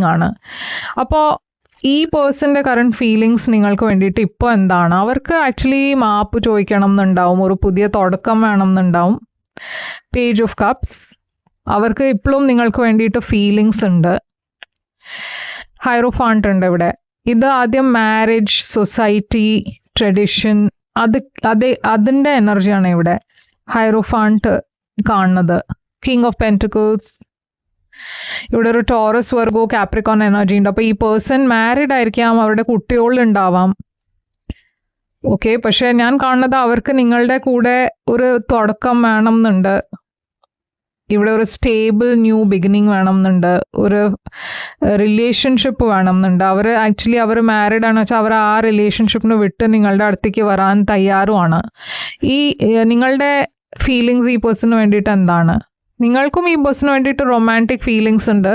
Reading ആണ്. അപ്പോൾ ഈ പേഴ്സൻ്റെ കറണ്ട് ഫീലിങ്സ് നിങ്ങൾക്ക് വേണ്ടിയിട്ട് ഇപ്പോൾ എന്താണ്? അവർക്ക് ആക്ച്വലി മാപ്പ് ചോദിക്കണം എന്നുണ്ടാവും, ഒരു പുതിയ തുടക്കം വേണം എന്നുണ്ടാവും. പേജ് ഓഫ് കപ്സ്, അവർക്ക് ഇപ്പോഴും നിങ്ങൾക്ക് വേണ്ടിയിട്ട് ഫീലിങ്സ് ഉണ്ട്. ഹൈറോഫാണ്ട് ഉണ്ട് ഇവിടെ. ഇത് ആദ്യം മാരേജ്, സൊസൈറ്റി, ട്രഡീഷൻ, അതിൻ്റെ എനർജിയാണ് ഇവിടെ ഹൈറോഫാണ്ട് കാണുന്നത്. കിങ് ഓഫ് പെൻറ്റിക്കിൾസ്, ഇവിടെ ഒരു ടോറസ്, വെർഗോ, കാപ്രിക്കോൺ എനർജി ഉണ്ട്. അപ്പോൾ ഈ പേഴ്സൺ മാരീഡ് ആയിരിക്കാം, അവരുടെ കുട്ടികളുണ്ടാവാം. ഓക്കെ, പക്ഷെ ഞാൻ കാണുന്നത് അവർക്ക് നിങ്ങളുടെ കൂടെ ഒരു തുടക്കം വേണം എന്നുണ്ട്. ഇവിടെ ഒരു സ്റ്റേബിൾ ന്യൂ ബിഗിനിങ് വേണം എന്നുണ്ട്, ഒരു റിലേഷൻഷിപ്പ് വേണം എന്നുണ്ട്. അവർ മാരീഡ് ആണെന്ന് വെച്ചാൽ അവർ ആ റിലേഷൻഷിപ്പിന് വിട്ട് നിങ്ങളുടെ അടുത്തേക്ക് വരാൻ തയ്യാറുമാണ്. ഈ നിങ്ങളുടെ ഫീലിങ്സ് ഈ പേഴ്സണിന് വേണ്ടിയിട്ട് എന്താണ്? നിങ്ങൾക്കും ഈ പേഴ്സണിന് വേണ്ടിയിട്ട് റൊമാൻറ്റിക് ഫീലിങ്സ് ഉണ്ട്.